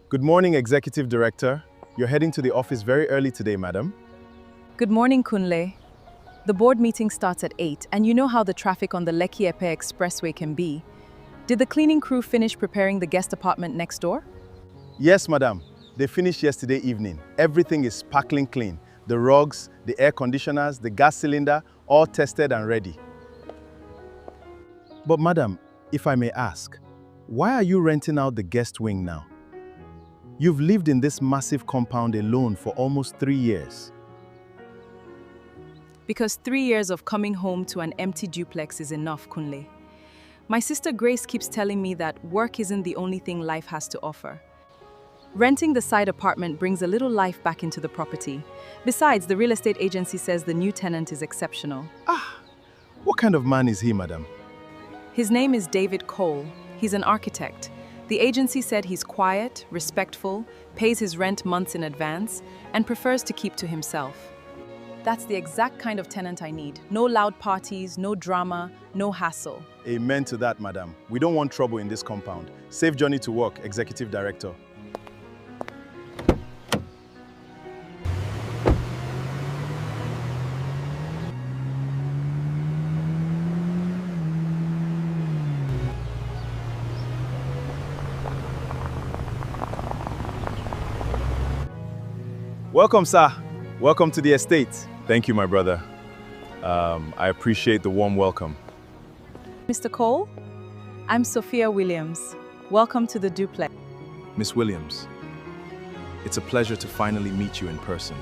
Good morning, Executive Director. You're heading to the office very early today, madam. Good morning, Kunle. The board meeting starts at 8, and you know how the traffic on the Lekki-Epe Expressway can be. Did the cleaning crew finish preparing the guest apartment next door? Yes, madam. They finished yesterday evening. Everything is sparkling clean. The rugs, the air conditioners, the gas cylinder, all tested and ready. But madam, if I may ask, why are you renting out the guest wing now? You've lived in this massive compound alone for almost 3 years. Because 3 years of coming home to an empty duplex is enough, Kunle. My sister Grace keeps telling me that work isn't the only thing life has to offer. Renting the side apartment brings a little life back into the property. Besides, the real estate agency says the new tenant is exceptional. What kind of man is he, madam? His name is David Cole. He's an architect. The agency said he's quiet, respectful, pays his rent months in advance, and prefers to keep to himself. That's the exact kind of tenant I need. No loud parties, no drama, no hassle. Amen to that, madam. We don't want trouble in this compound. Safe journey to work, Executive Director. Welcome, sir. Welcome to the estate. Thank you, my brother. I appreciate the warm welcome. Mr. Cole, I'm Sophia Williams. Welcome to the duplex. Miss Williams, it's a pleasure to finally meet you in person.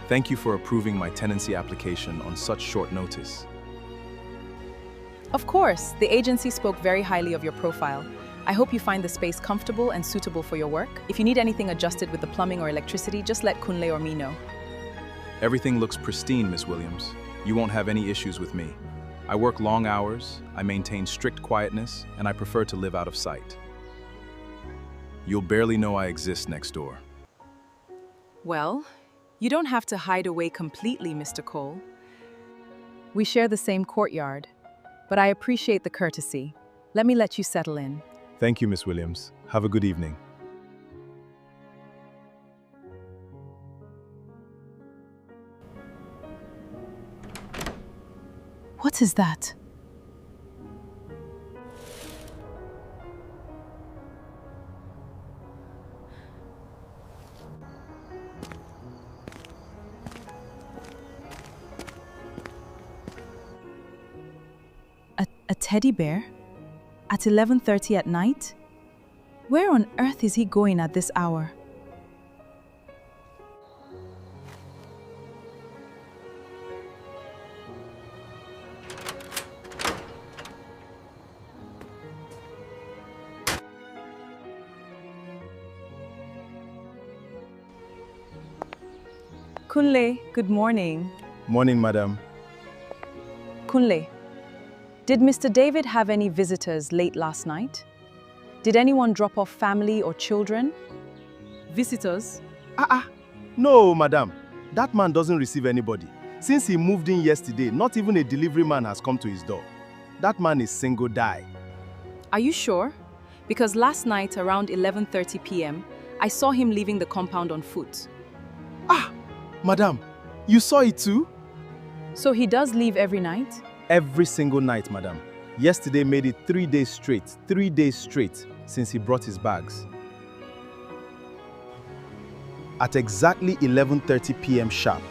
Thank you for approving my tenancy application on such short notice. Of course, the agency spoke very highly of your profile. I hope you find the space comfortable and suitable for your work. If you need anything adjusted with the plumbing or electricity, just let Kunle or me know. Everything looks pristine, Miss Williams. You won't have any issues with me. I work long hours, I maintain strict quietness, and I prefer to live out of sight. You'll barely know I exist next door. Well, you don't have to hide away completely, Mr. Cole. We share the same courtyard, but I appreciate the courtesy. Let me let you settle in. Thank you, Miss Williams. Have a good evening. What is that? A teddy bear? At 11:30 at night? Where on earth is he going at this hour? Kunle, good morning. Morning, madam. Kunle, did Mr. David have any visitors late last night? Did anyone drop off family or children? Visitors? No, madam. That man doesn't receive anybody. Since he moved in yesterday, not even a delivery man has come to his door. That man is single die. Are you sure? Because last night around 11:30 p.m., I saw him leaving the compound on foot. Madam, you saw it too? So he does leave every night? Every single night, madam. Yesterday made it 3 days straight, 3 days straight since he brought his bags. At exactly 11:30 p.m. sharp,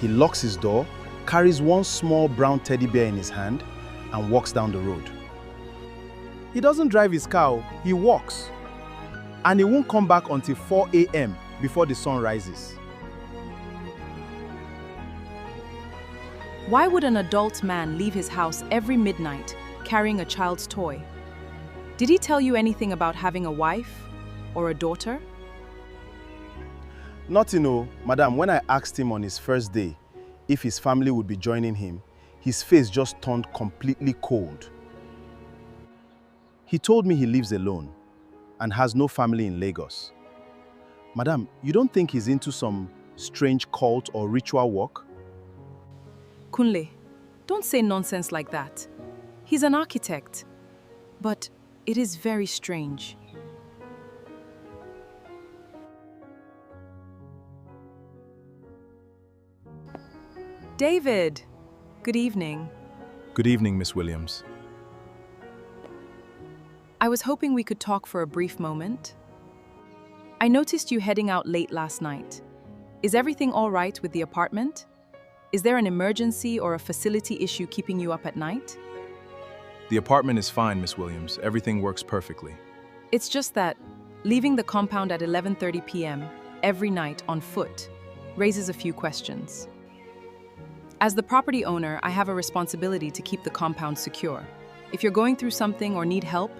he locks his door, carries one small brown teddy bear in his hand, and walks down the road. He doesn't drive his car, he walks. And he won't come back until 4 a.m. before the sun rises. Why would an adult man leave his house every midnight carrying a child's toy? Did he tell you anything about having a wife or a daughter? Nothing, no. Madam, when I asked him on his first day if his family would be joining him, his face just turned completely cold. He told me he lives alone and has no family in Lagos. Madam, you don't think he's into some strange cult or ritual work? Kunle, don't say nonsense like that. He's an architect. But it is very strange. David, good evening. Good evening, Miss Williams. I was hoping we could talk for a brief moment. I noticed you heading out late last night. Is everything all right with the apartment? Is there an emergency or a facility issue keeping you up at night? The apartment is fine, Miss Williams. Everything works perfectly. It's just that leaving the compound at 11:30 p.m. every night on foot raises a few questions. As the property owner, I have a responsibility to keep the compound secure. If you're going through something or need help,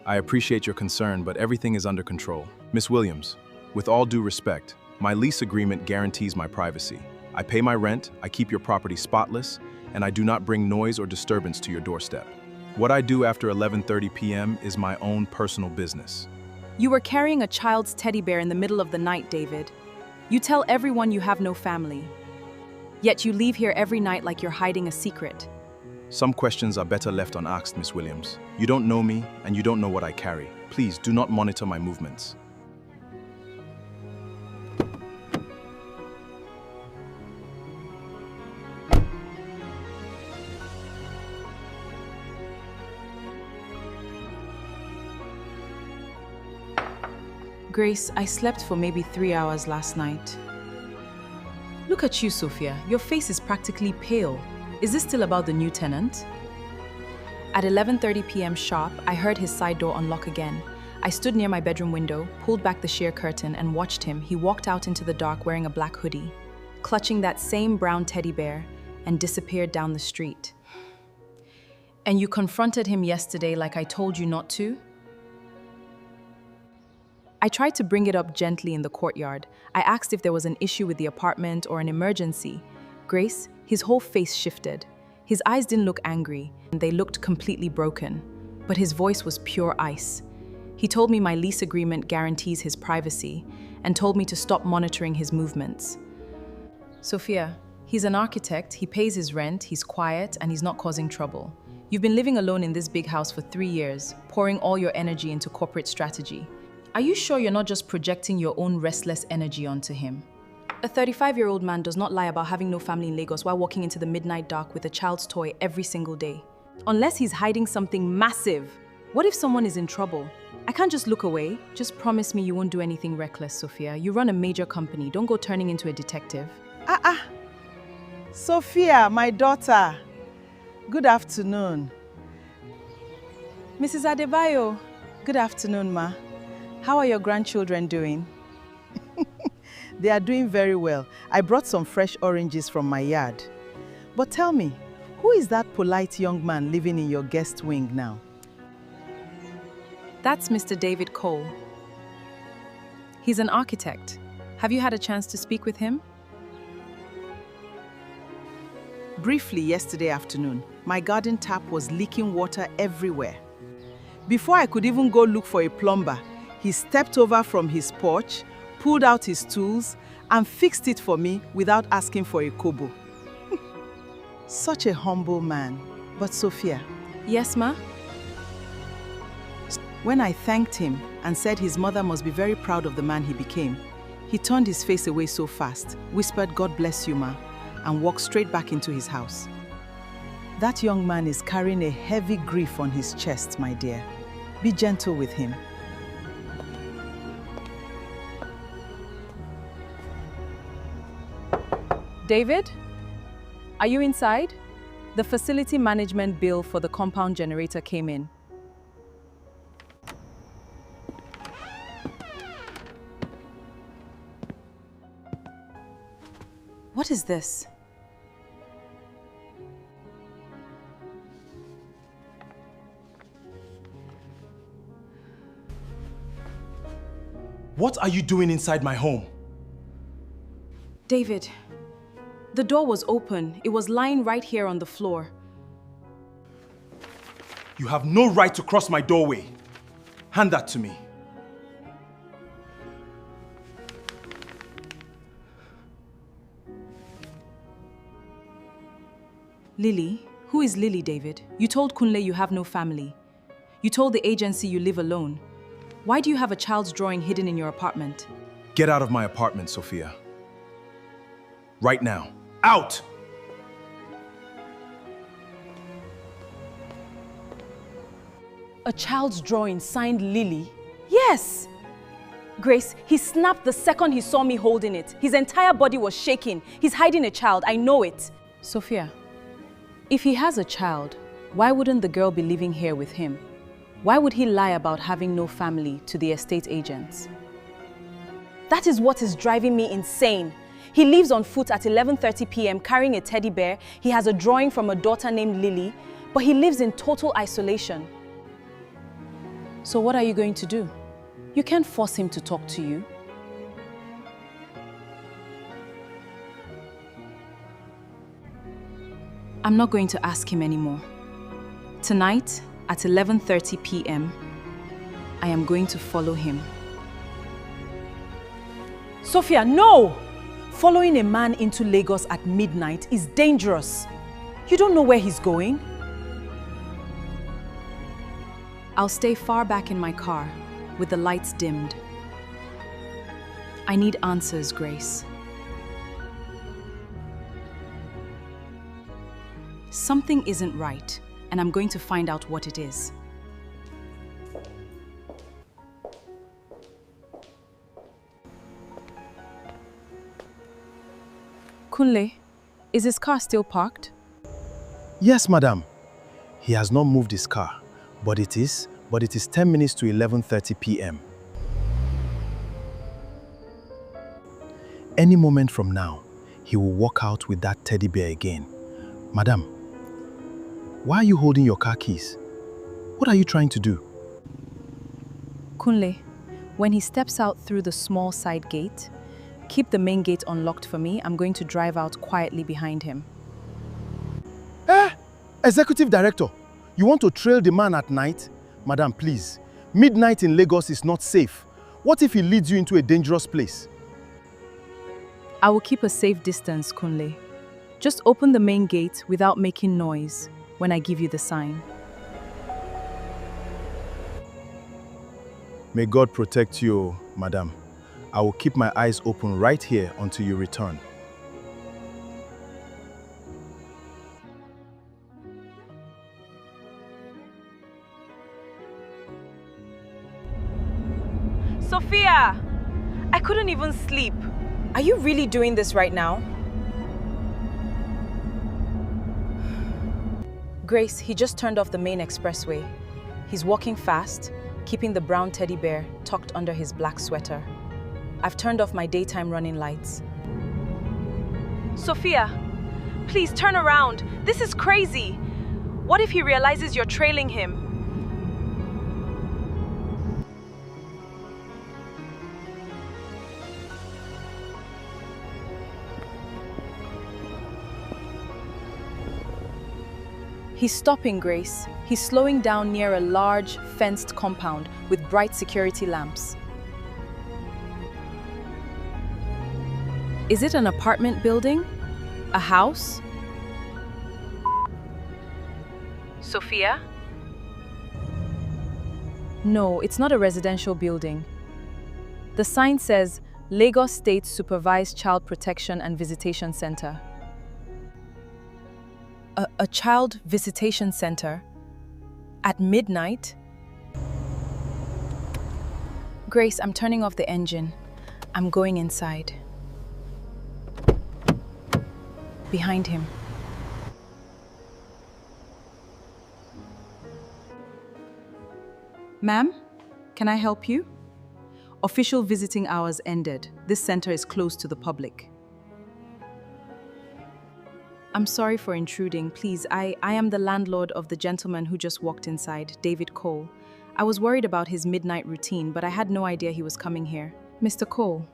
I appreciate your concern, but everything is under control. Miss Williams, with all due respect, my lease agreement guarantees my privacy. I pay my rent, I keep your property spotless, and I do not bring noise or disturbance to your doorstep. What I do after 11:30 p.m. is my own personal business. you were carrying a child's teddy bear in the middle of the night, David. You tell everyone you have no family. Yet you leave here every night like you're hiding a secret. Some questions are better left unasked, Miss Williams. You don't know me, and you don't know what I carry. Please do not monitor my movements. Grace, I slept for maybe 3 hours last night. Look at you, Sophia. Your face is practically pale. Is this still about the new tenant? At 11:30 p.m. sharp, I heard his side door unlock again. I stood near my bedroom window, pulled back the sheer curtain, and watched him. He walked out into the dark wearing a black hoodie, clutching that same brown teddy bear, and disappeared down the street. And you confronted him yesterday like I told you not to? I tried to bring it up gently in the courtyard. I asked if there was an issue with the apartment or an emergency. Grace, his whole face shifted. His eyes didn't look angry, and they looked completely broken. But his voice was pure ice. He told me my lease agreement guarantees his privacy, and told me to stop monitoring his movements. Sophia, he's an architect, he pays his rent, he's quiet, and he's not causing trouble. You've been living alone in this big house for 3 years, pouring all your energy into corporate strategy. Are you sure you're not just projecting your own restless energy onto him? A 35-year-old man does not lie about having no family in Lagos while walking into the midnight dark with a child's toy every single day. Unless he's hiding something massive. What if someone is in trouble? I can't just look away. Just promise me you won't do anything reckless, Sophia. You run a major company. Don't go turning into a detective. Sophia, my daughter. Good afternoon. Mrs. Adebayo. Good afternoon, ma. How are your grandchildren doing? They are doing very well. I brought some fresh oranges from my yard. But tell me, who is that polite young man living in your guest wing now? That's Mr. David Cole. He's an architect. Have you had a chance to speak with him? Briefly yesterday afternoon, my garden tap was leaking water everywhere. Before I could even go look for a plumber, he stepped over from his porch, pulled out his tools, and fixed it for me without asking for a kobo. Such a humble man. But Sophia. Yes, ma? When I thanked him and said his mother must be very proud of the man he became, he turned his face away so fast, whispered, "God bless you, ma," and walked straight back into his house. That young man is carrying a heavy grief on his chest, my dear. Be gentle with him. David? Are you inside? The facility management bill for the compound generator came in. What is this? What are you doing inside my home? David, the door was open. It was lying right here on the floor. You have no right to cross my doorway. Hand that to me. Lily? Who is Lily, David? You told Kunle you have no family. You told the agency you live alone. Why do you have a child's drawing hidden in your apartment? Get out of my apartment, Sophia. Right now. Out! A child's drawing signed Lily? Yes! Grace, he snapped the second he saw me holding it. His entire body was shaking. He's hiding a child, I know it. Sophia, if he has a child, why wouldn't the girl be living here with him? Why would he lie about having no family to the estate agents? That is what is driving me insane. He leaves on foot at 11:30 p.m. carrying a teddy bear. He has a drawing from a daughter named Lily, but he lives in total isolation. So what are you going to do? You can't force him to talk to you. I'm not going to ask him anymore. Tonight, at 11:30 p.m., I am going to follow him. Sophia, no! Following a man into Lagos at midnight is dangerous. You don't know where he's going. I'll stay far back in my car, with the lights dimmed. I need answers, Grace. Something isn't right, and I'm going to find out what it is. Kunle, is his car still parked? Yes, madam. He has not moved his car, but it is 10 minutes to 11:30 p.m. Any moment from now, he will walk out with that teddy bear again. Madam, why are you holding your car keys? What are you trying to do? Kunle, when he steps out through the small side gate, keep the main gate unlocked for me. I'm going to drive out quietly behind him. Executive Director, you want to trail the man at night? Madam, please. Midnight in Lagos is not safe. What if he leads you into a dangerous place? I will keep a safe distance, Kunle. Just open the main gate without making noise when I give you the sign. May God protect you, madam. I will keep my eyes open right here until you return. Sophia! I couldn't even sleep. Are you really doing this right now? Grace, he just turned off the main expressway. He's walking fast, keeping the brown teddy bear tucked under his black sweater. I've turned off my daytime running lights. Sophia, please turn around. This is crazy. What if he realizes you're trailing him? He's stopping, Grace. He's slowing down near a large, fenced compound with bright security lamps. Is it an apartment building? A house? Sophia? No, it's not a residential building. The sign says Lagos State Supervised Child Protection and Visitation Center. A child visitation center? At midnight? Grace, I'm turning off the engine. I'm going inside. Behind him. Ma'am, can I help you? Official visiting hours ended. This center is closed to the public. I'm sorry for intruding. Please, I am the landlord of the gentleman who just walked inside, David Cole. I was worried about his midnight routine, but I had no idea he was coming here. Mr. Cole.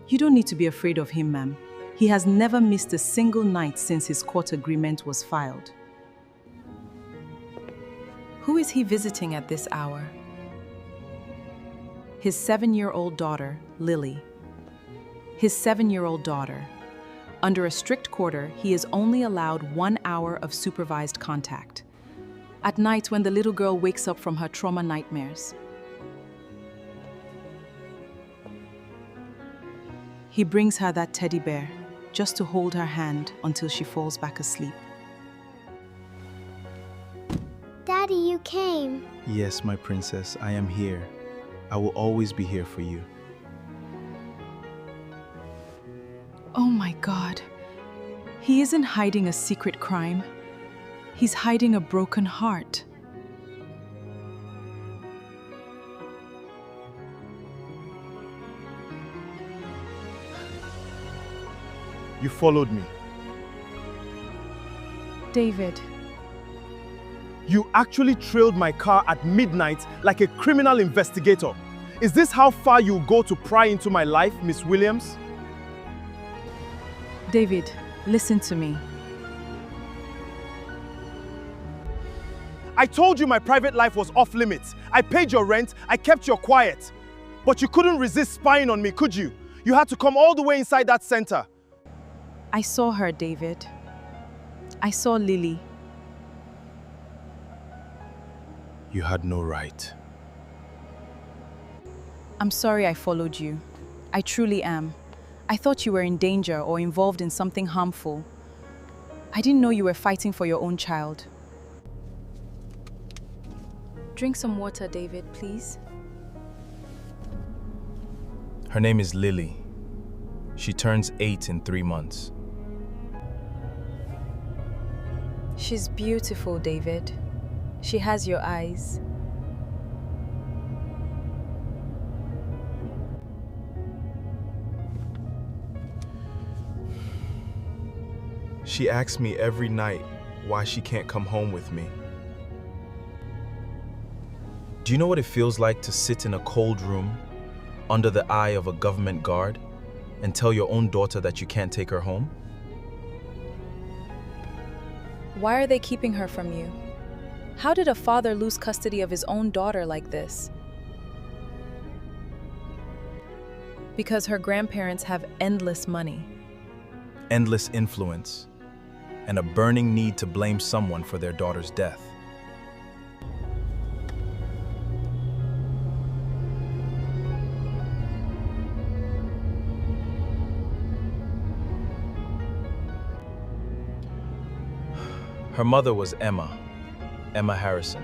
You don't need to be afraid of him, ma'am. He has never missed a single night since his court agreement was filed. Who is he visiting at this hour? His 7-year-old daughter, Lily. His 7-year-old daughter. Under a strict quarter, he is only allowed 1 hour of supervised contact. At night, when the little girl wakes up from her trauma nightmares, he brings her that teddy bear just to hold her hand until she falls back asleep. Daddy, you came. Yes, my princess, I am here. I will always be here for you. Oh my God. He isn't hiding a secret crime. He's hiding a broken heart. You followed me. David. You actually trailed my car at midnight like a criminal investigator. Is this how far you'll go to pry into my life, Miss Williams? David, listen to me. I told you my private life was off limits. I paid your rent, I kept you quiet. But you couldn't resist spying on me, could you? You had to come all the way inside that center. I saw her, David. I saw Lily. You had no right. I'm sorry I followed you. I truly am. I thought you were in danger or involved in something harmful. I didn't know you were fighting for your own child. Drink some water, David, please. Her name is Lily. She turns 8 in 3 months. She's beautiful, David. She has your eyes. She asks me every night why she can't come home with me. Do you know what it feels like to sit in a cold room under the eye of a government guard and tell your own daughter that you can't take her home? Why are they keeping her from you? How did a father lose custody of his own daughter like this? Because her grandparents have endless money. Endless influence, and a burning need to blame someone for their daughter's death. Her mother was Emma Harrison.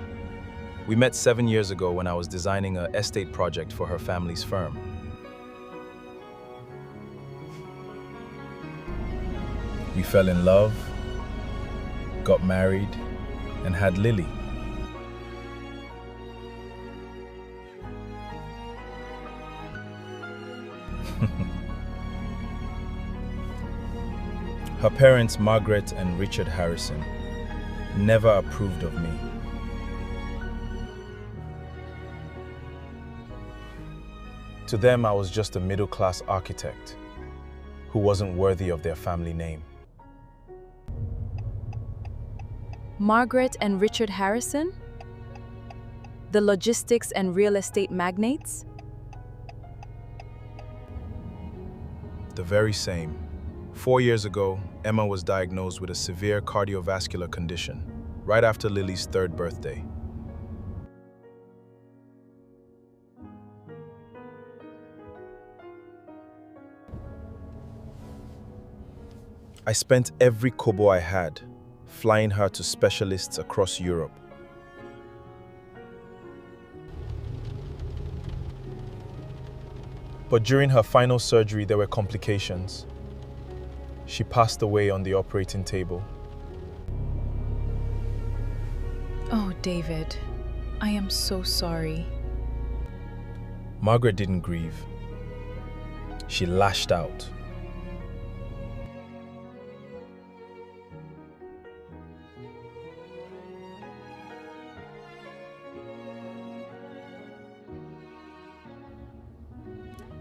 We met 7 years ago when I was designing an estate project for her family's firm. We fell in love, got married, and had Lily. Her parents, Margaret and Richard Harrison, never approved of me. To them, I was just a middle-class architect who wasn't worthy of their family name. Margaret and Richard Harrison? The logistics and real estate magnates? The very same. 4 years ago, Emma was diagnosed with a severe cardiovascular condition, right after Lily's 3rd birthday. I spent every kobo I had flying her to specialists across Europe. But during her final surgery, there were complications. She passed away on the operating table. Oh, David, I am so sorry. Margaret didn't grieve. She lashed out.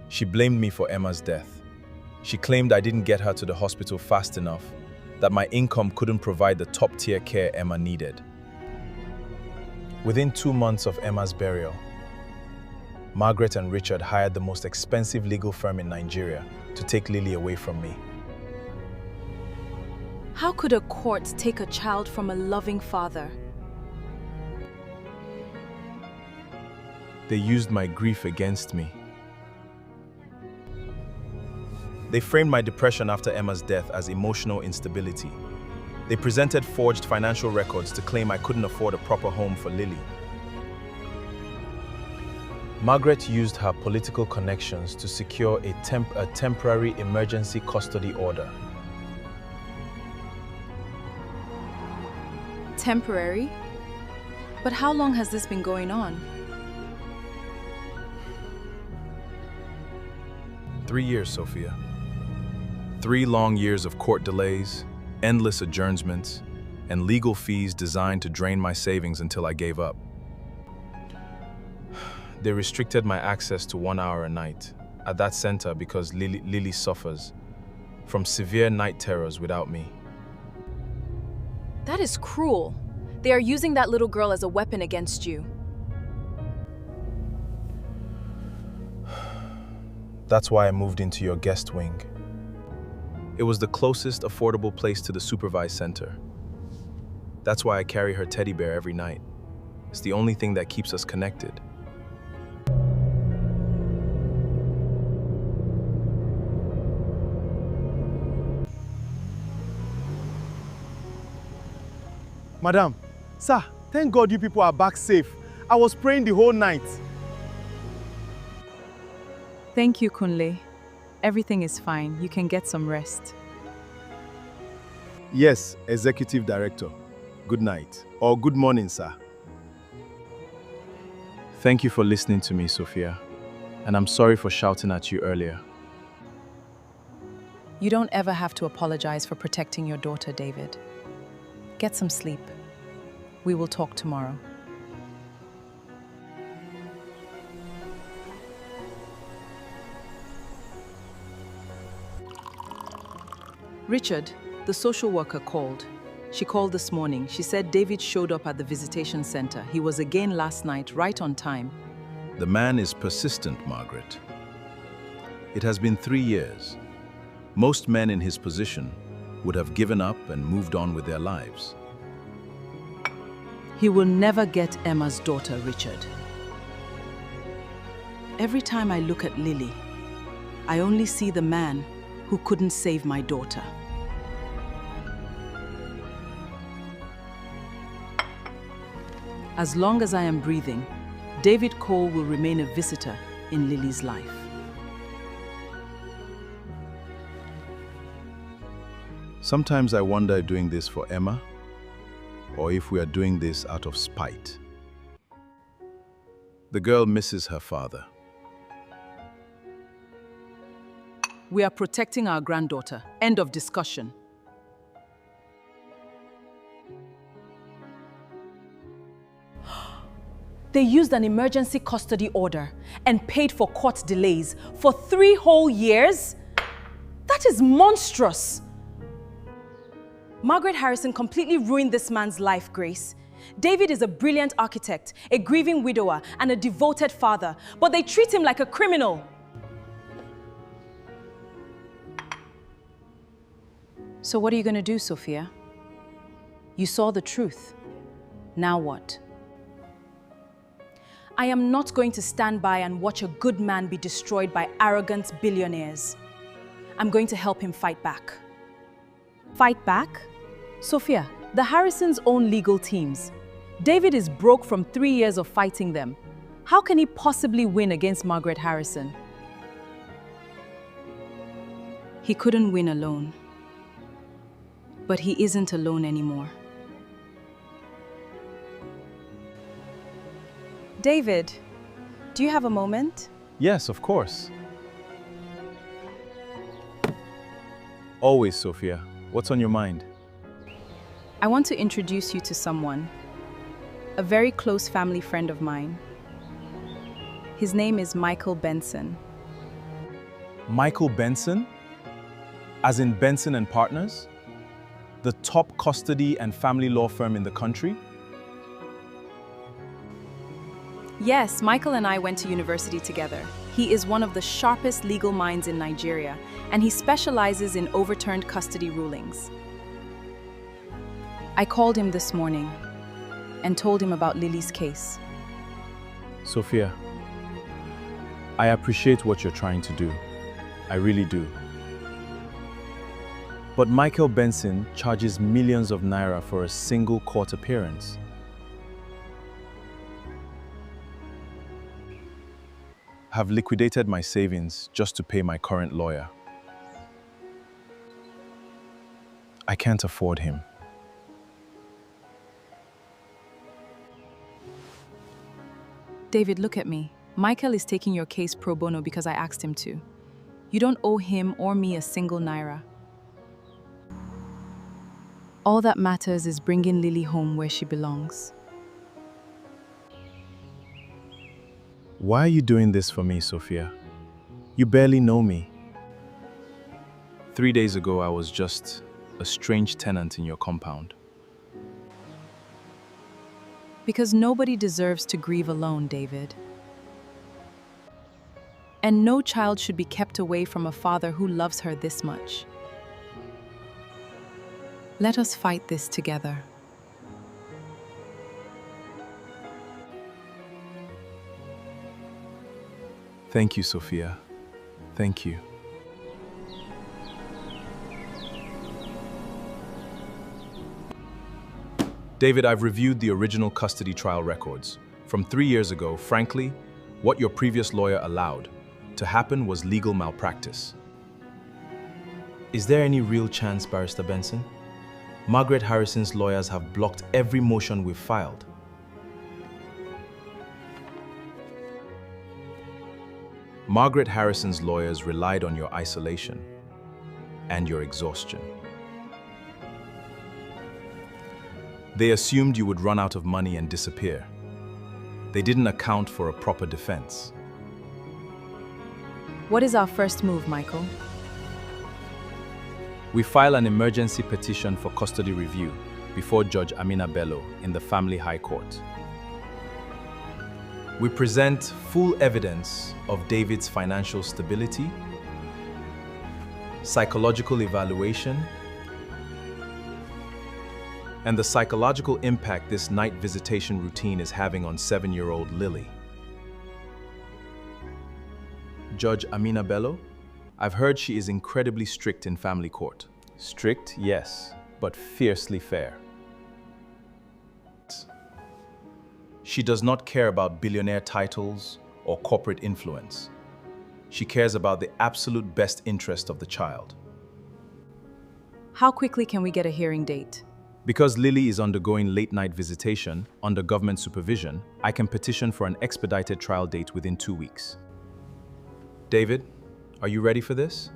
She blamed me for Emma's death. She claimed I didn't get her to the hospital fast enough, that my income couldn't provide the top-tier care Emma needed. Within 2 months of Emma's burial, Margaret and Richard hired the most expensive legal firm in Nigeria to take Lily away from me. How could a court take a child from a loving father? They used my grief against me. They framed my depression after Emma's death as emotional instability. They presented forged financial records to claim I couldn't afford a proper home for Lily. Margaret used her political connections to secure a temporary emergency custody order. Temporary? But how long has this been going on? 3 years, Sophia. 3 long years of court delays, endless adjournments, and legal fees designed to drain my savings until I gave up. They restricted my access to 1 hour a night at that center because Lily suffers from severe night terrors without me. That is cruel. They are using that little girl as a weapon against you. That's why I moved into your guest wing. It was the closest affordable place to the supervised center. That's why I carry her teddy bear every night. It's the only thing that keeps us connected. Madam, sir, thank God you people are back safe. I was praying the whole night. Thank you, Kunle. Everything is fine. You can get some rest. Yes, Executive Director. Good night. Or good morning, sir. Thank you for listening to me, Sophia. And I'm sorry for shouting at you earlier. You don't ever have to apologize for protecting your daughter, David. Get some sleep. We will talk tomorrow. Richard, the social worker, called. She called this morning. She said David showed up at the visitation center. He was again last night, right on time. The man is persistent, Margaret. It has been 3 years. Most men in his position would have given up and moved on with their lives. He will never get Emma's daughter, Richard. Every time I look at Lily, I only see the man who couldn't save my daughter. As long as I am breathing, David Cole will remain a visitor in Lily's life. Sometimes I wonder if doing this for Emma, or if we are doing this out of spite. The girl misses her father. We are protecting our granddaughter. End of discussion. They used an emergency custody order and paid for court delays for 3 whole years? That is monstrous! Margaret Harrison completely ruined this man's life, Grace. David is a brilliant architect, a grieving widower, and a devoted father, but they treat him like a criminal. So what are you going to do, Sophia? You saw the truth. Now what? I am not going to stand by and watch a good man be destroyed by arrogant billionaires. I'm going to help him fight back. Fight back? Sophia, the Harrisons own legal teams. David is broke from 3 years of fighting them. How can he possibly win against Margaret Harrison? He couldn't win alone. But he isn't alone anymore. David, do you have a moment? Yes, of course. Always, Sophia. What's on your mind? I want to introduce you to someone, a very close family friend of mine. His name is Michael Benson. Michael Benson? As in Benson and Partners? The top custody and family law firm in the country? Yes, Michael and I went to university together. He is one of the sharpest legal minds in Nigeria, and he specializes in overturned custody rulings. I called him this morning and told him about Lily's case. Sophia, I appreciate what you're trying to do. I really do. But Michael Benson charges millions of naira for a single court appearance. Have liquidated my savings just to pay my current lawyer. I can't afford him. David, look at me. Michael is taking your case pro bono because I asked him to. You don't owe him or me a single naira. All that matters is bringing Lily home where she belongs. Why are you doing this for me, Sophia? You barely know me. 3 days ago, I was just a strange tenant in your compound. Because nobody deserves to grieve alone, David. And no child should be kept away from a father who loves her this much. Let us fight this together. Thank you, Sophia. Thank you. David, I've reviewed the original custody trial records. From 3 years ago, frankly, what your previous lawyer allowed to happen was legal malpractice. Is there any real chance, Barrister Benson? Margaret Harrison's lawyers have blocked every motion we've filed. Margaret Harrison's lawyers relied on your isolation and your exhaustion. They assumed you would run out of money and disappear. They didn't account for a proper defense. What is our first move, Michael? We file an emergency petition for custody review before Judge Amina Bello in the Family High Court. We present full evidence of David's financial stability, psychological evaluation, and the psychological impact this night visitation routine is having on 7-year-old Lily. Judge Amina Bello, I've heard she is incredibly strict in family court. Strict, yes, but fiercely fair. She does not care about billionaire titles or corporate influence. She cares about the absolute best interest of the child. How quickly can we get a hearing date? Because Lily is undergoing late-night visitation under government supervision, I can petition for an expedited trial date within 2 weeks. David, are you ready for this?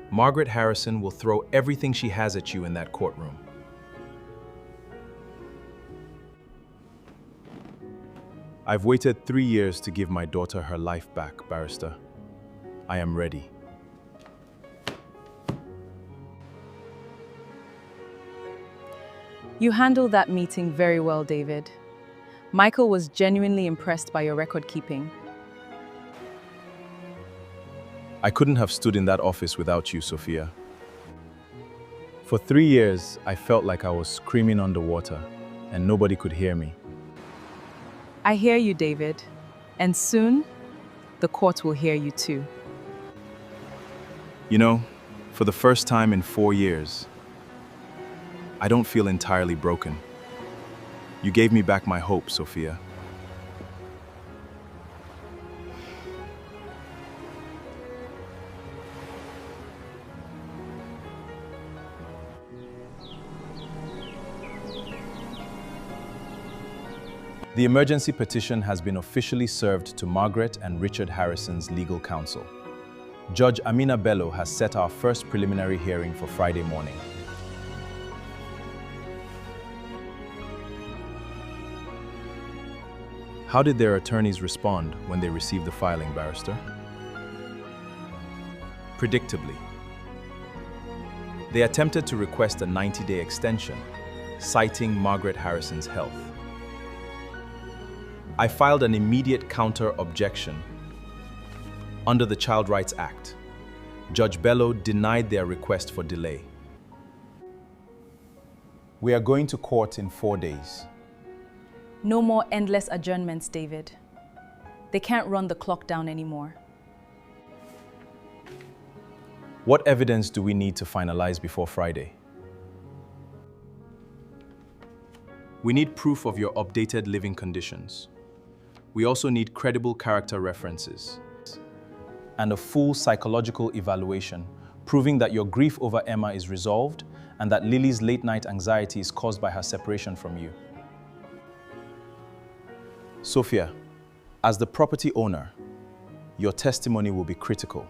Margaret Harrison will throw everything she has at you in that courtroom. I've waited 3 years to give my daughter her life back, Barrister. I am ready. You handled that meeting very well, David. Michael was genuinely impressed by your record keeping. I couldn't have stood in that office without you, Sophia. For 3 years, I felt like I was screaming underwater, and nobody could hear me. I hear you, David. And soon, the court will hear you too. You know, for the first time in 4 years, I don't feel entirely broken. You gave me back my hope, Sophia. The emergency petition has been officially served to Margaret and Richard Harrison's legal counsel. Judge Amina Bello has set our first preliminary hearing for Friday morning. How did their attorneys respond when they received the filing, Barrister? Predictably. They attempted to request a 90-day extension, citing Margaret Harrison's health. I filed an immediate counter-objection. Under the Child Rights Act, Judge Bello denied their request for delay. We are going to court in 4 days. No more endless adjournments, David. They can't run the clock down anymore. What evidence do we need to finalize before Friday? We need proof of your updated living conditions. We also need credible character references and a full psychological evaluation, proving that your grief over Emma is resolved and that Lily's late-night anxiety is caused by her separation from you. Sophia, as the property owner, your testimony will be critical.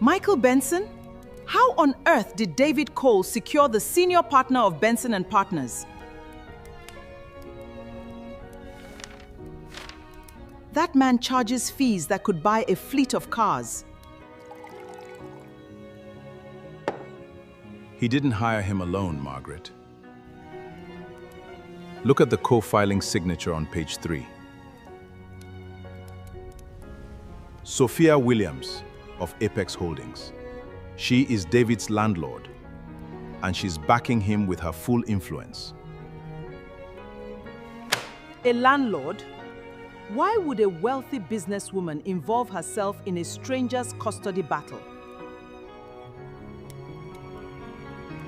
Michael Benson? How on earth did David Cole secure the senior partner of Benson and Partners? That man charges fees that could buy a fleet of cars. He didn't hire him alone, Margaret. Look at the co-filing signature on page 3. Sophia Williams of Apex Holdings. She is David's landlord, and she's backing him with her full influence. A landlord? Why would a wealthy businesswoman involve herself in a stranger's custody battle?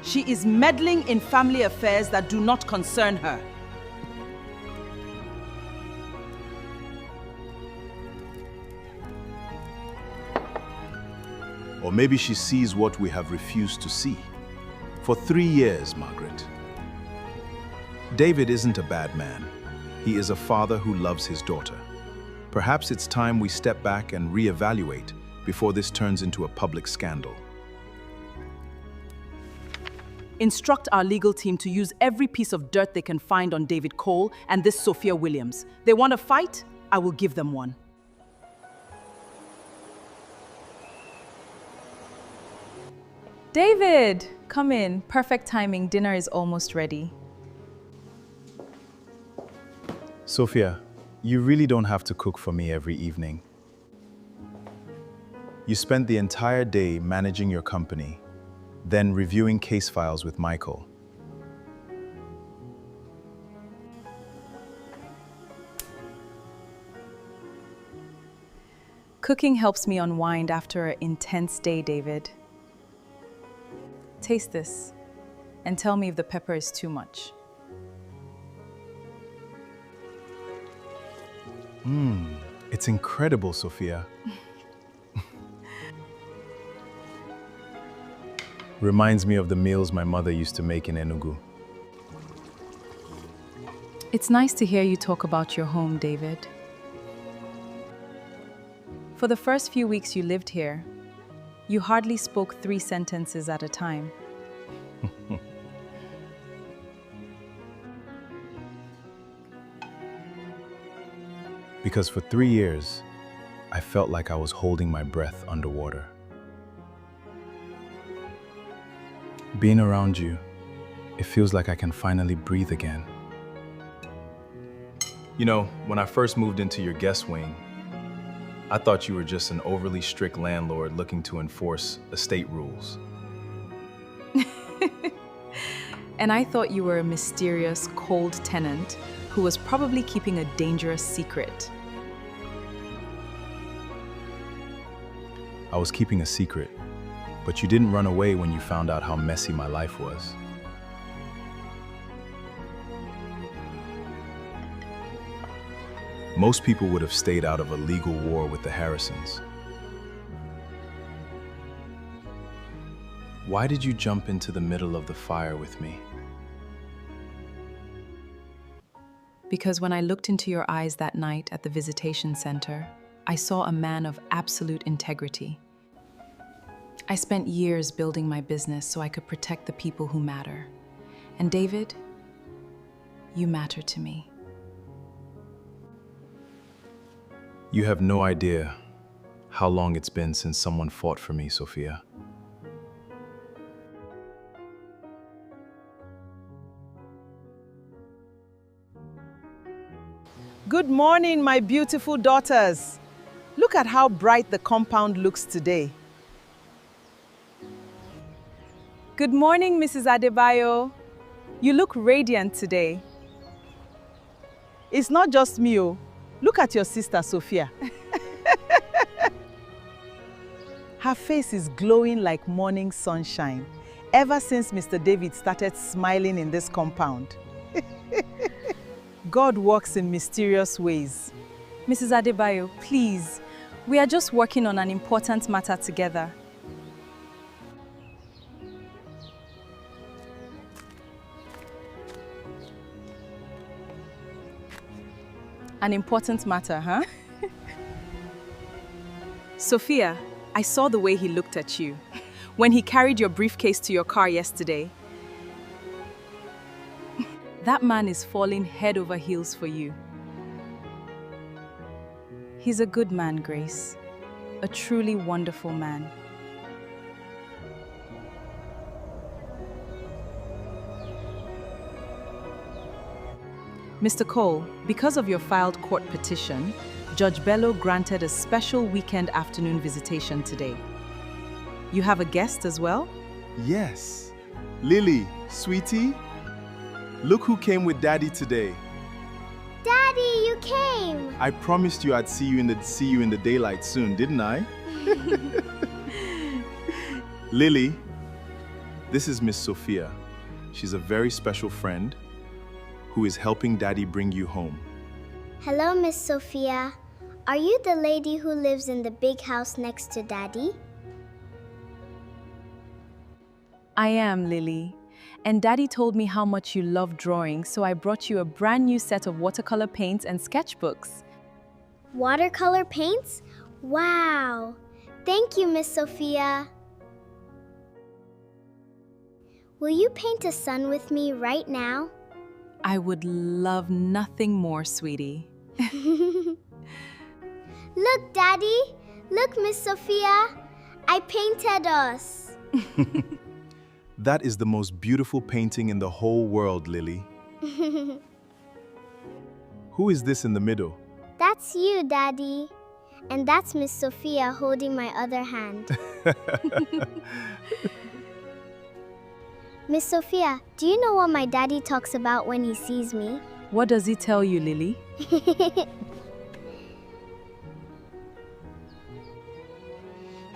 She is meddling in family affairs that do not concern her. Or maybe she sees what we have refused to see. For 3 years, Margaret. David isn't a bad man. He is a father who loves his daughter. Perhaps it's time we step back and reevaluate before this turns into a public scandal. Instruct our legal team to use every piece of dirt they can find on David Cole and this Sophia Williams. They want a fight? I will give them one. David, come in. Perfect timing. Dinner is almost ready. Sophia, you really don't have to cook for me every evening. You spent the entire day managing your company, then reviewing case files with Michael. Cooking helps me unwind after an intense day, David. Taste this and tell me if the pepper is too much. It's incredible, Sophia. Reminds me of the meals my mother used to make in Enugu. It's nice to hear you talk about your home, David. For the first few weeks you lived here, you hardly spoke 3 sentences at a time. Because for 3 years, I felt like I was holding my breath underwater. Being around you, it feels like I can finally breathe again. You know, when I first moved into your guest wing, I thought you were just an overly strict landlord looking to enforce estate rules. And I thought you were a mysterious, cold tenant who was probably keeping a dangerous secret. I was keeping a secret, but you didn't run away when you found out how messy my life was. Most people would have stayed out of a legal war with the Harrisons. Why did you jump into the middle of the fire with me? Because when I looked into your eyes that night at the visitation center, I saw a man of absolute integrity. I spent years building my business so I could protect the people who matter. And David, you matter to me. You have no idea how long it's been since someone fought for me, Sophia. Good morning, my beautiful daughters. Look at how bright the compound looks today. Good morning, Mrs. Adebayo. You look radiant today. It's not just me, oh. Look at your sister, Sophia. Her face is glowing like morning sunshine, ever since Mr. David started smiling in this compound. God works in mysterious ways. Mrs. Adebayo, please. We are just working on an important matter together. An important matter, huh? Sophia, I saw the way he looked at you when he carried your briefcase to your car yesterday. That man is falling head over heels for you. He's a good man, Grace. A truly wonderful man. Mr. Cole, because of your filed court petition, Judge Bello granted a special weekend afternoon visitation today. You have a guest as well? Yes. Lily, sweetie, look who came with Daddy today. Daddy, you came! I promised you I'd see you in the daylight soon, didn't I? Lily, this is Miss Sophia. She's a very special friend who is helping Daddy bring you home. Hello, Miss Sophia. Are you the lady who lives in the big house next to Daddy? I am, Lily. And Daddy told me how much you love drawing, so I brought you a brand new set of watercolor paints and sketchbooks. Watercolor paints? Wow! Thank you, Miss Sophia. Will you paint a sun with me right now? I would love nothing more, sweetie. Look, Daddy! Look, Miss Sophia! I painted us! That is the most beautiful painting in the whole world, Lily. Who is this in the middle? That's you, Daddy. And that's Miss Sophia holding my other hand. Miss Sophia, do you know what my daddy talks about when he sees me? What does he tell you, Lily?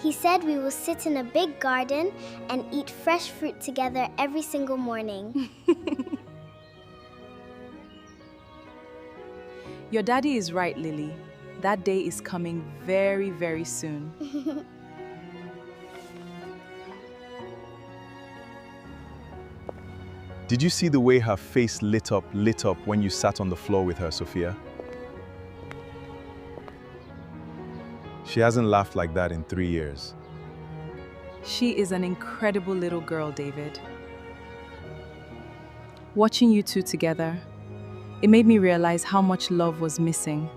He said we will sit in a big garden and eat fresh fruit together every single morning. Your daddy is right, Lily. That day is coming very, very soon. Did you see the way her face lit up when you sat on the floor with her, Sophia? She hasn't laughed like that in 3 years. She is an incredible little girl, David. Watching you two together, it made me realize how much love was missing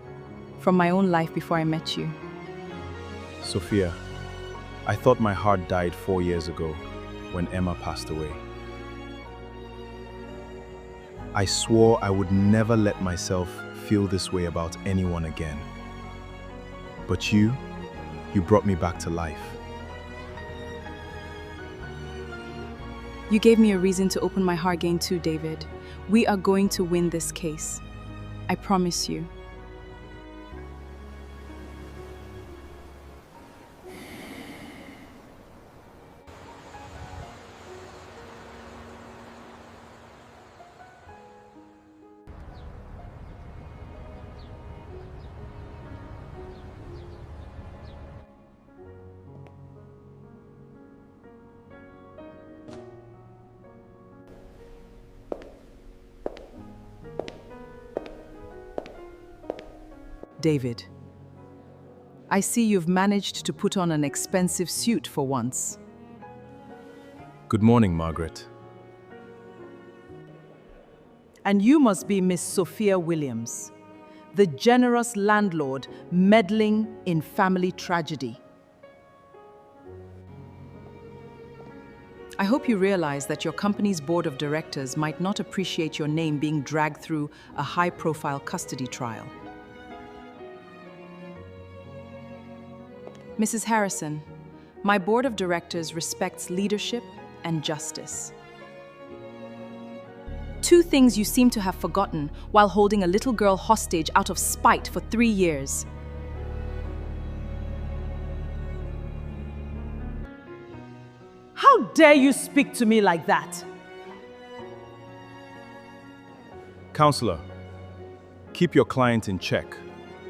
from my own life before I met you. Sophia, I thought my heart died 4 years ago when Emma passed away. I swore I would never let myself feel this way about anyone again. But you brought me back to life. You gave me a reason to open my heart again too, David. We are going to win this case. I promise you. David, I see you've managed to put on an expensive suit for once. Good morning, Margaret. And you must be Miss Sophia Williams, the generous landlord meddling in family tragedy. I hope you realize that your company's board of directors might not appreciate your name being dragged through a high-profile custody trial. Mrs. Harrison, my board of directors respects leadership and justice. Two things you seem to have forgotten while holding a little girl hostage out of spite for 3 years. How dare you speak to me like that? Counselor, keep your client in check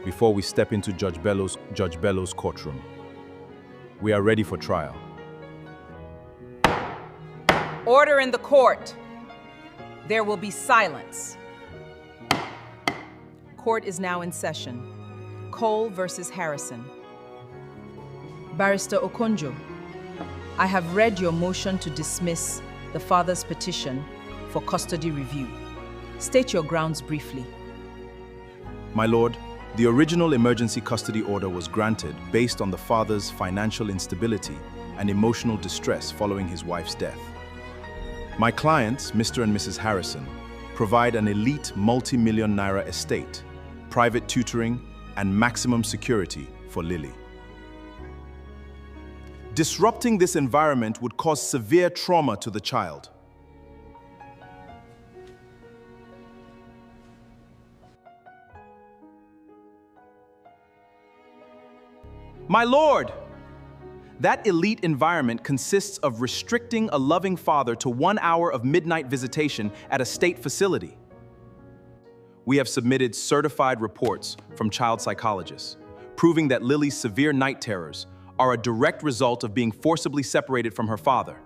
before we step into Judge Bellows' courtroom. We are ready for trial. Order in the court. There will be silence. Court is now in session. Cole versus Harrison. Barrister Okonjo, I have read your motion to dismiss the father's petition for custody review. State your grounds briefly. My lord, the original emergency custody order was granted based on the father's financial instability and emotional distress following his wife's death. My clients, Mr. and Mrs. Harrison, provide an elite multi-million naira estate, private tutoring, and maximum security for Lily. Disrupting this environment would cause severe trauma to the child. My lord, that elite environment consists of restricting a loving father to 1 hour of midnight visitation at a state facility. We have submitted certified reports from child psychologists, proving that Lily's severe night terrors are a direct result of being forcibly separated from her father.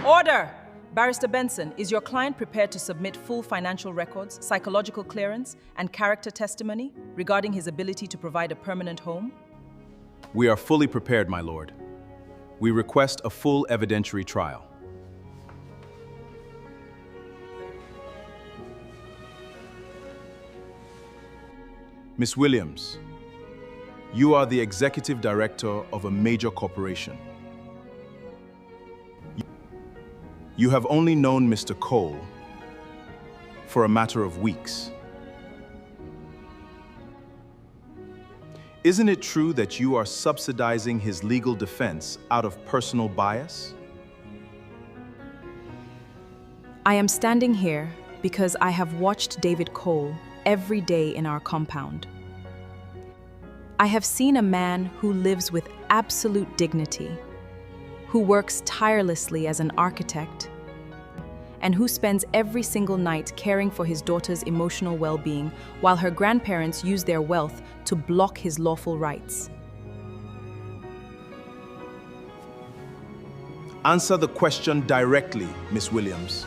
Order! Barrister Benson, is your client prepared to submit full financial records, psychological clearance, and character testimony regarding his ability to provide a permanent home? We are fully prepared, my lord. We request a full evidentiary trial. Miss Williams, you are the executive director of a major corporation. You have only known Mr. Cole for a matter of weeks. Isn't it true that you are subsidizing his legal defense out of personal bias? I am standing here because I have watched David Cole every day in our compound. I have seen a man who lives with absolute dignity, who works tirelessly as an architect, and who spends every single night caring for his daughter's emotional well-being while her grandparents use their wealth to block his lawful rights. Answer the question directly, Miss Williams.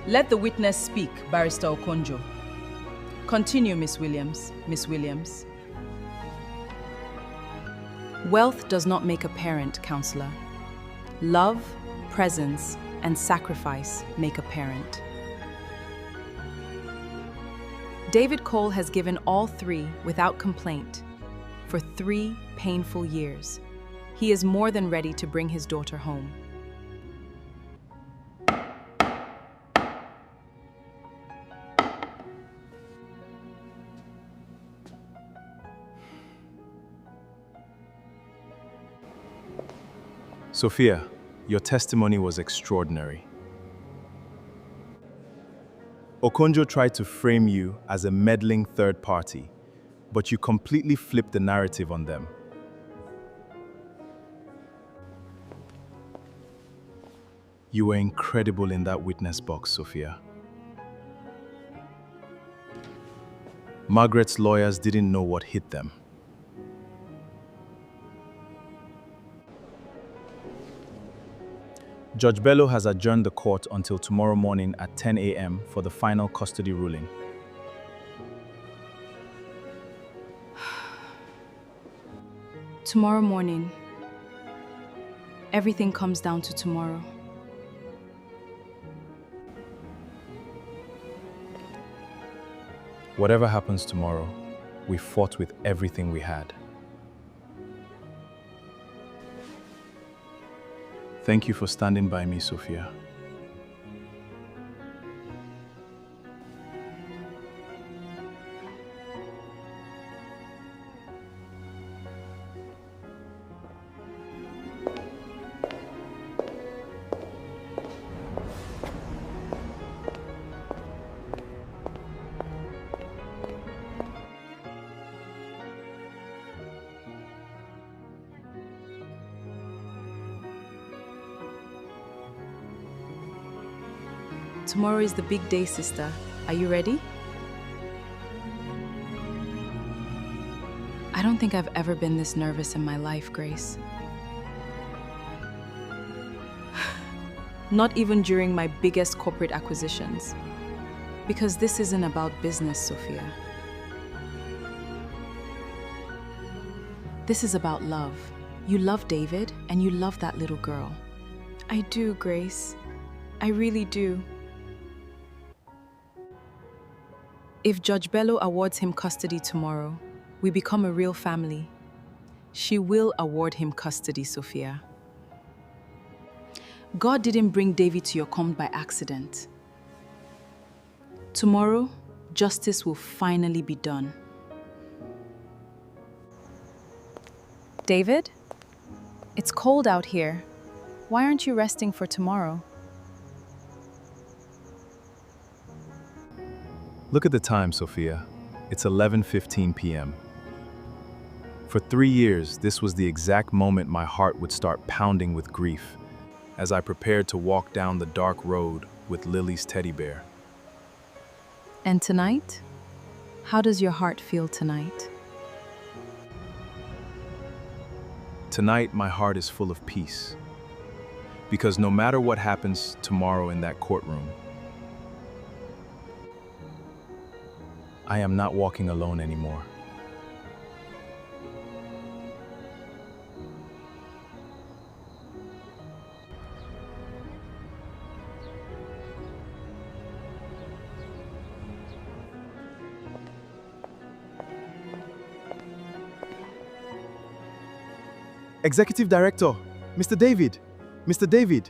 Let the witness speak, Barrister Okonjo. Continue, Miss Williams. Miss Williams. Wealth does not make a parent, counselor. Love, presence, and sacrifice make a parent. David Cole has given all three without complaint for 3 painful years. He is more than ready to bring his daughter home. Sophia, your testimony was extraordinary. Okonjo tried to frame you as a meddling third party, but you completely flipped the narrative on them. You were incredible in that witness box, Sophia. Margaret's lawyers didn't know what hit them. Judge Bello has adjourned the court until tomorrow morning at 10 a.m. for the final custody ruling. Tomorrow morning. Everything comes down to tomorrow. Whatever happens tomorrow, we fought with everything we had. Thank you for standing by me, Sophia. Tomorrow is the big day, sister. Are you ready? I don't think I've ever been this nervous in my life, Grace. Not even during my biggest corporate acquisitions. Because this isn't about business, Sophia. This is about love. You love David, and you love that little girl. I do, Grace. I really do. If Judge Bello awards him custody tomorrow, we become a real family. She will award him custody, Sophia. God didn't bring David to your comp by accident. Tomorrow, justice will finally be done. David? It's cold out here. Why aren't you resting for tomorrow? Look at the time, Sophia. It's 11:15 p.m. For 3 years, this was the exact moment my heart would start pounding with grief as I prepared to walk down the dark road with Lily's teddy bear. And tonight? How does your heart feel tonight? Tonight, my heart is full of peace. Because no matter what happens tomorrow in that courtroom, I am not walking alone anymore. Executive Director, Mr. David, Mr. David,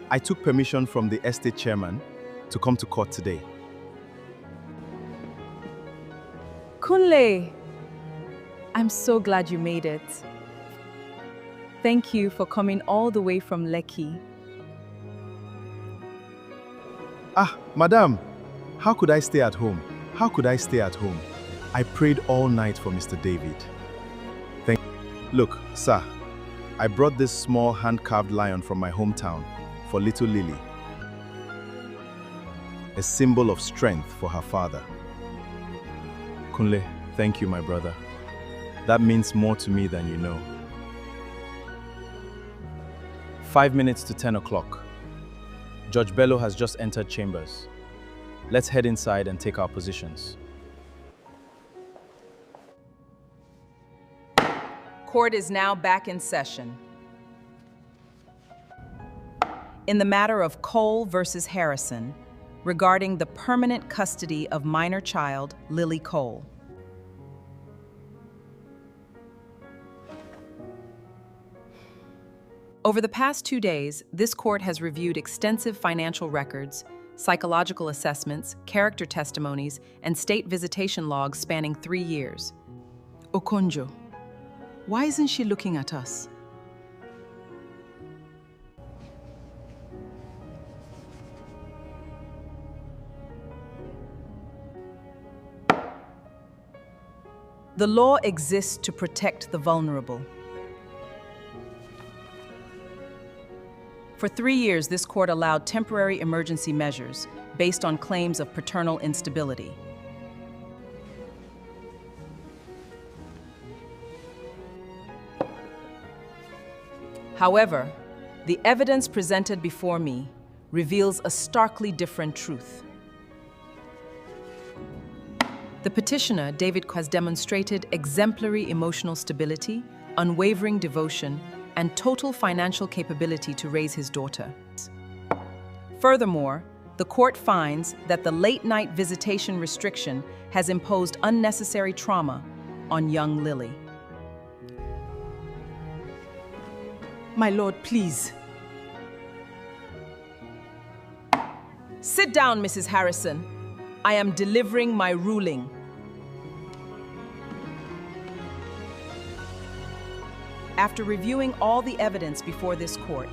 I took permission from the estate chairman to come to court today. Kunle! I'm so glad you made it. Thank you for coming all the way from Lekki. Ah, Madam, how could I stay at home? How could I stay at home? I prayed all night for Mr. David. Look, sir, I brought this small hand-carved lion from my hometown for little Lily. A symbol of strength for her father. Kunle, thank you, my brother. That means more to me than you know. 5 minutes to 10 o'clock. Judge Bello has just entered chambers. Let's head inside and take our positions. Court is now back in session. In the matter of Cole versus Harrison, regarding the permanent custody of minor child Lily Cole. Over the past 2 days, this court has reviewed extensive financial records, psychological assessments, character testimonies, and state visitation logs spanning 3 years. Okonjo, why isn't she looking at us? The law exists to protect the vulnerable. For 3 years, this court allowed temporary emergency measures based on claims of paternal instability. However, the evidence presented before me reveals a starkly different truth. The petitioner, David, has demonstrated exemplary emotional stability, unwavering devotion, and total financial capability to raise his daughter. Furthermore, the court finds that the late-night visitation restriction has imposed unnecessary trauma on young Lily. My lord, please. Sit down, Mrs. Harrison. I am delivering my ruling. After reviewing all the evidence before this court,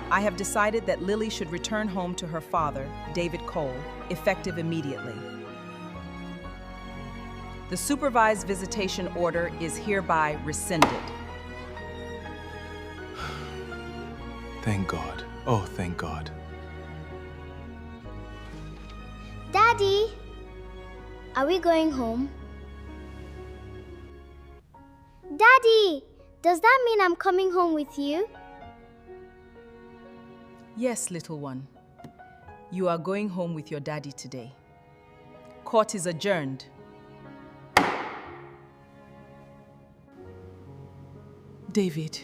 I have decided that Lily should return home to her father, David Cole, effective immediately. The supervised visitation order is hereby rescinded. Thank God. Oh, thank God. Daddy, are we going home? Daddy, does that mean I'm coming home with you? Yes, little one. You are going home with your daddy today. Court is adjourned. David.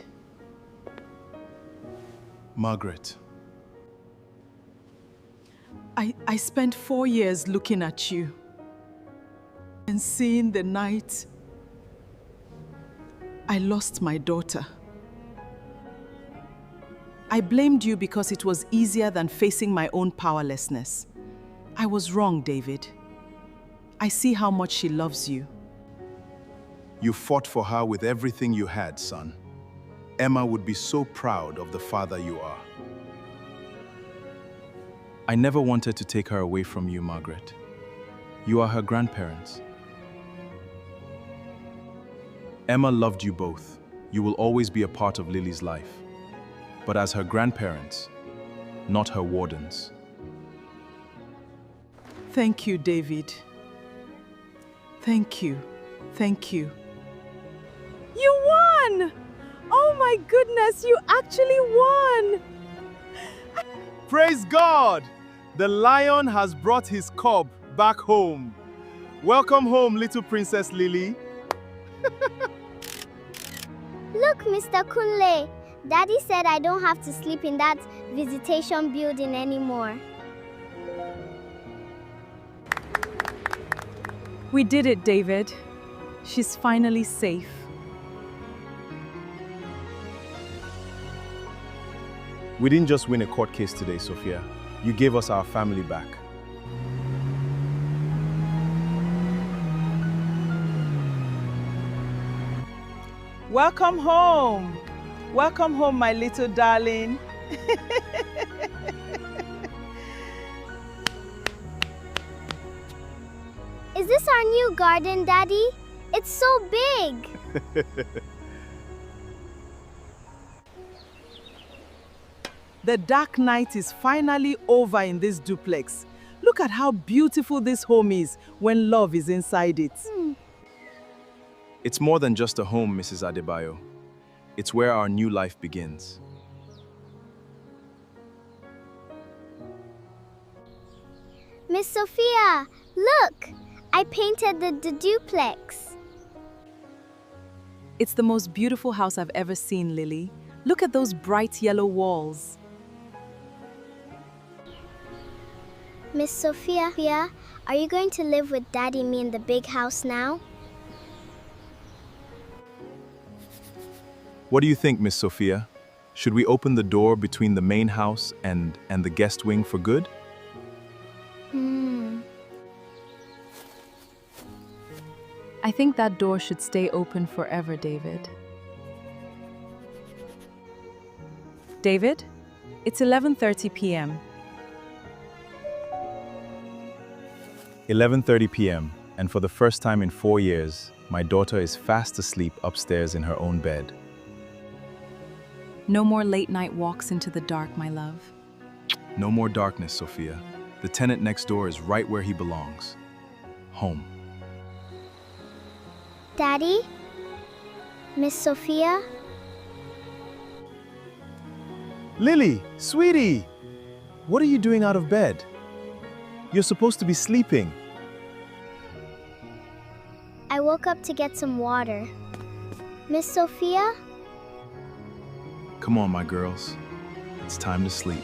Margaret. I spent 4 years looking at you and seeing the night I lost my daughter. I blamed you because it was easier than facing my own powerlessness. I was wrong, David. I see how much she loves you. You fought for her with everything you had, son. Emma would be so proud of the father you are. I never wanted to take her away from you, Margaret. You are her grandparents. Emma loved you both. You will always be a part of Lily's life. But as her grandparents, not her wardens. Thank you, David. Thank you. Thank you. You won! Oh my goodness, you actually won! Praise God! The lion has brought his cub back home. Welcome home, little Princess Lily. Look, Mr. Kunle. Daddy said I don't have to sleep in that visitation building anymore. We did it, David. She's finally safe. We didn't just win a court case today, Sophia. You gave us our family back. Welcome home. Welcome home, my little darling. Is this our new garden, Daddy? It's so big. The dark night is finally over in this duplex. Look at how beautiful this home is when love is inside it. It's more than just a home, Mrs. Adebayo. It's where our new life begins. Miss Sophia, look! I painted the duplex. It's the most beautiful house I've ever seen, Lily. Look at those bright yellow walls. Miss Sophia, are you going to live with Daddy and me in the big house now? What do you think, Miss Sophia? Should we open the door between the main house and the guest wing for good? I think that door should stay open forever, David. David, it's 11:30 p.m. 11:30 p.m., and for the first time in 4 years, my daughter is fast asleep upstairs in her own bed. No more late night walks into the dark, my love. No more darkness, Sophia. The tenant next door is right where he belongs. Home. Daddy? Miss Sophia? Lily, sweetie! What are you doing out of bed? You're supposed to be sleeping. I woke up to get some water. Miss Sophia? Come on, my girls. It's time to sleep.